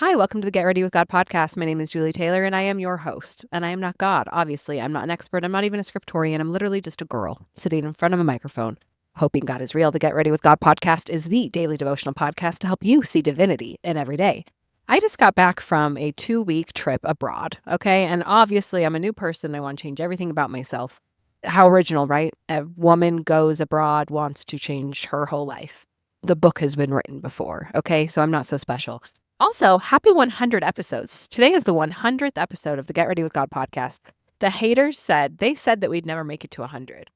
Hi, welcome to the Get Ready with God podcast. My name is Julie Taylor, and I am your host. And I am not God, obviously. I'm not an expert. I'm not even a scriptorian. I'm literally just a girl sitting in front of a microphone, hoping God is real. The Get Ready with God podcast is the daily devotional podcast to help you see divinity in every day. I just got back from a 2-week trip abroad, okay? And obviously, I'm a new person. I want to change everything about myself. How original, right? A woman goes abroad, wants to change her whole life. The book has been written before, okay? So I'm not so special. Also, happy 100 episodes. Today is the 100th episode of the Get Ready with God podcast. The haters said that we'd never make it to 100.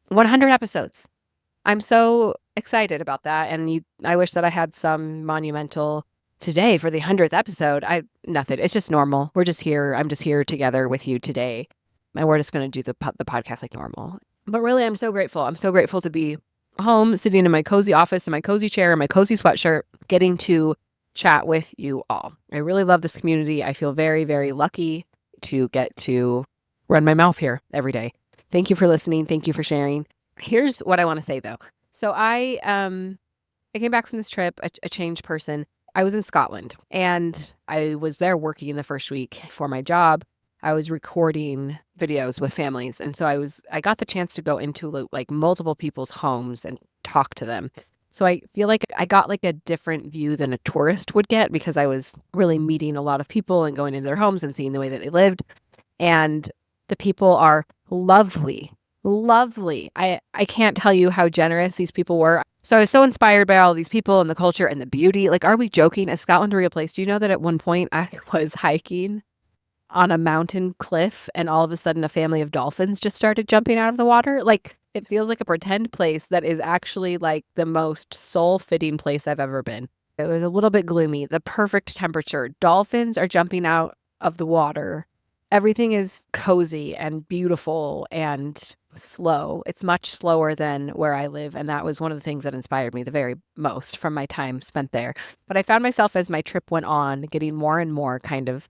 100 episodes. I'm so excited about that. And I wish that I had some monumental today for the 100th episode. Nothing. It's just normal. We're just here. I'm just here together with you today. And we're just going to do the podcast like normal. But really, I'm so grateful. I'm so grateful to be home, sitting in my cozy office, in my cozy chair, in my cozy sweatshirt, getting to chat with you all. I really love this community. I feel very, very lucky to get to run my mouth here every day. Thank you for listening. Thank you for sharing. Here's what I want to say though. So I came back from this trip, a changed person. I was in Scotland and I was there working the first week for my job. I was recording videos with families. And so I got the chance to go into like multiple people's homes and talk to them. So I feel like I got like a different view than a tourist would get because I was really meeting a lot of people and going into their homes and seeing the way that they lived. And the people are lovely, lovely. I can't tell you how generous these people were. So I was so inspired by all these people and the culture and the beauty. Like, are we joking? Is Scotland a real place? Do you know that at one point I was hiking on a mountain cliff and all of a sudden a family of dolphins just started jumping out of the water? Like, it feels like a pretend place that is actually like the most soul-fitting place I've ever been. It was a little bit gloomy, the perfect temperature. Dolphins are jumping out of the water. Everything is cozy and beautiful and slow. It's much slower than where I live. And that was one of the things that inspired me the very most from my time spent there. But I found myself as my trip went on getting more and more kind of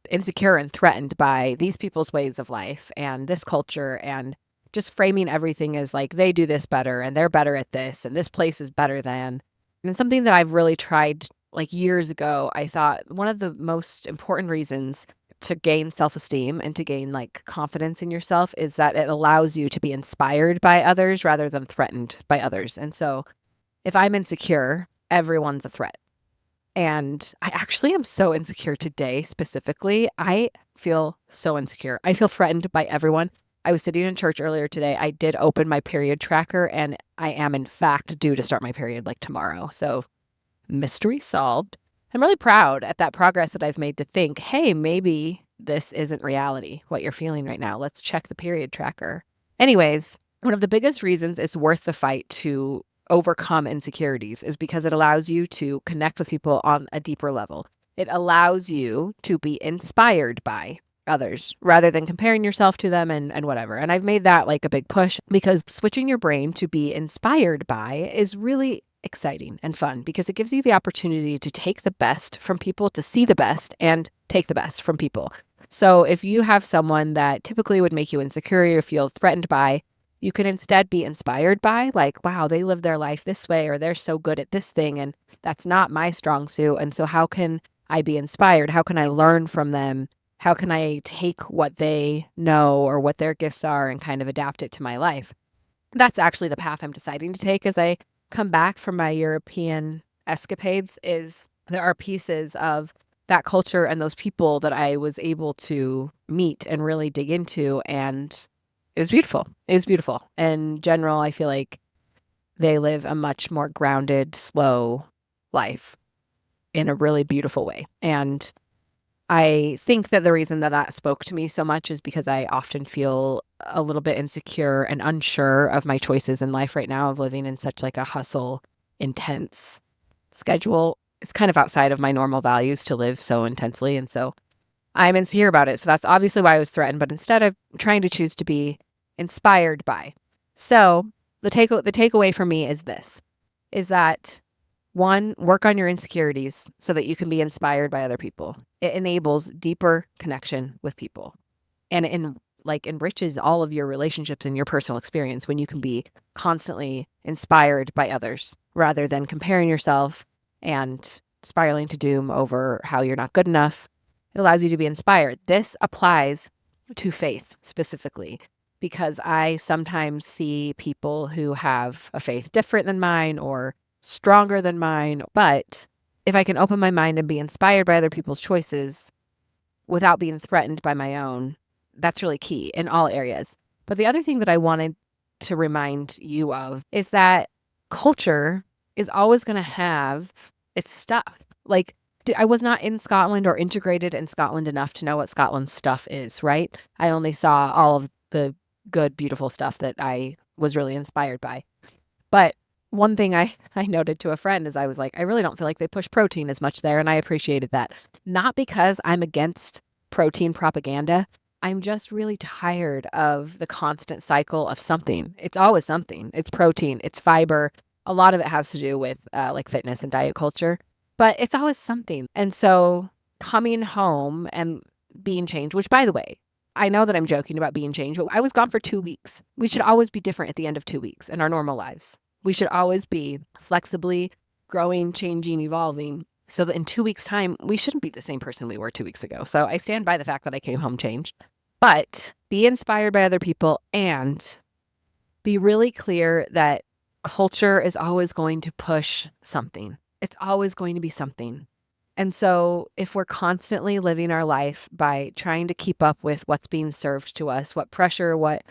insecure and threatened by these people's ways of life and this culture and just framing everything as like they do this better and they're better at this and this place is better than. And it's something that I've really tried like years ago. I thought one of the most important reasons to gain self-esteem and to gain like confidence in yourself is that it allows you to be inspired by others rather than threatened by others. And so if I'm insecure, everyone's a threat. And I actually am so insecure today specifically. I feel so insecure. I feel threatened by everyone. I was sitting in church earlier today. I did open my period tracker and I am in fact due to start my period like tomorrow. So mystery solved. I'm really proud at that progress that I've made to think, hey, maybe this isn't reality, what you're feeling right now. Let's check the period tracker. Anyways, one of the biggest reasons it's worth the fight to overcome insecurities is because it allows you to connect with people on a deeper level. It allows you to be inspired by others rather than comparing yourself to them and whatever. And I've made that like a big push because switching your brain to be inspired by is really exciting and fun because it gives you the opportunity to take the best from people, to see the best and take the best from people. So if you have someone that typically would make you insecure or feel threatened by, you can instead be inspired by like, wow, they live their life this way or they're so good at this thing and that's not my strong suit. And so how can I be inspired? How can I learn from them? How can I take what they know or what their gifts are and kind of adapt it to my life? That's actually the path I'm deciding to take as I come back from my European escapades. Is there are pieces of that culture and those people that I was able to meet and really dig into, and it was beautiful. It was beautiful. In general, I feel like they live a much more grounded, slow life in a really beautiful way. And I think that the reason that that spoke to me so much is because I often feel a little bit insecure and unsure of my choices in life right now of living in such like a hustle, intense schedule. It's kind of outside of my normal values to live so intensely. And so I'm insecure about it. So that's obviously why I was threatened, but instead of trying to choose to be inspired by. So the takeaway for me is this, is that one, work on your insecurities so that you can be inspired by other people. It enables deeper connection with people and it enriches all of your relationships and your personal experience when you can be constantly inspired by others rather than comparing yourself and spiraling to doom over how you're not good enough. It allows you to be inspired. This applies to faith specifically, because I sometimes see people who have a faith different than mine or stronger than mine. But if I can open my mind and be inspired by other people's choices without being threatened by my own, that's really key in all areas. But the other thing that I wanted to remind you of is that culture is always going to have its stuff. Like, I was not in Scotland or integrated in Scotland enough to know what Scotland's stuff is, right? I only saw all of the good, beautiful stuff that I was really inspired by. But one thing I noted to a friend is I was like, I really don't feel like they push protein as much there. And I appreciated that. Not because I'm against protein propaganda. I'm just really tired of the constant cycle of something. It's always something. It's protein, it's fiber. A lot of it has to do with like fitness and diet culture, but it's always something. And so coming home and being changed, which by the way, I know that I'm joking about being changed, but I was gone for 2 weeks. We should always be different at the end of 2 weeks in our normal lives. We should always be flexibly growing, changing, evolving, so that in 2 weeks' time, we shouldn't be the same person we were 2 weeks ago. So I stand by the fact that I came home changed. But be inspired by other people and be really clear that culture is always going to push something. It's always going to be something. And so if we're constantly living our life by trying to keep up with what's being served to us, what pressure, what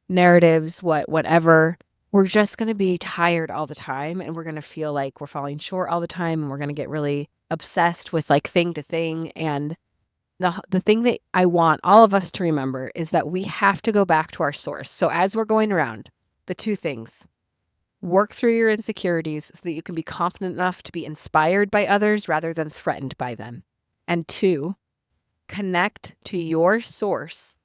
narratives, whatever, we're just going to be tired all the time, and we're going to feel like we're falling short all the time, and we're going to get really obsessed with like thing to thing. And the thing that I want all of us to remember is that we have to go back to our source. So as we're going around, the two things: work through your insecurities so that you can be confident enough to be inspired by others rather than threatened by them. And 2, connect to your source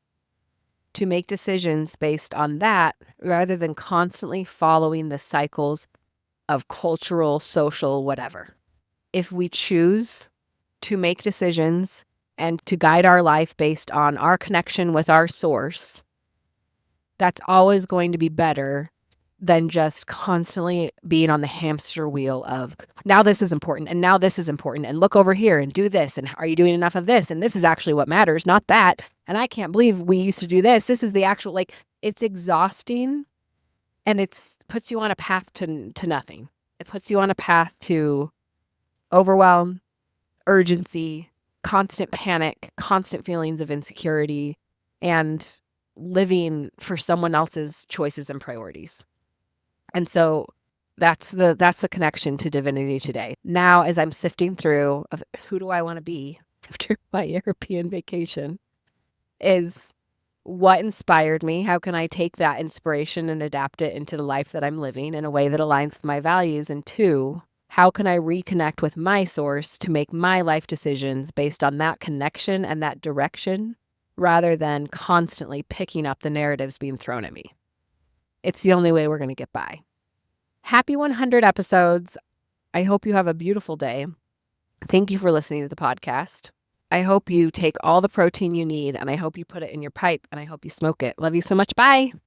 to make decisions based on that rather than constantly following the cycles of cultural, social, whatever. If we choose to make decisions and to guide our life based on our connection with our source, that's always going to be better than just constantly being on the hamster wheel of, now this is important, and now this is important, and look over here and do this, and are you doing enough of this? And this is actually what matters, not that. And I can't believe we used to do this. This is the actual, like, it's exhausting, and it puts you on a path to nothing. It puts you on a path to overwhelm, urgency, constant panic, constant feelings of insecurity, and living for someone else's choices and priorities. And so that's the connection to divinity today. Now, as I'm sifting through of who do I want to be after my European vacation, is what inspired me? How can I take that inspiration and adapt it into the life that I'm living in a way that aligns with my values? And 2, how can I reconnect with my source to make my life decisions based on that connection and that direction rather than constantly picking up the narratives being thrown at me? It's the only way we're going to get by. Happy 100 episodes. I hope you have a beautiful day. Thank you for listening to the podcast. I hope you take all the protein you need, and I hope you put it in your pipe, and I hope you smoke it. Love you so much. Bye.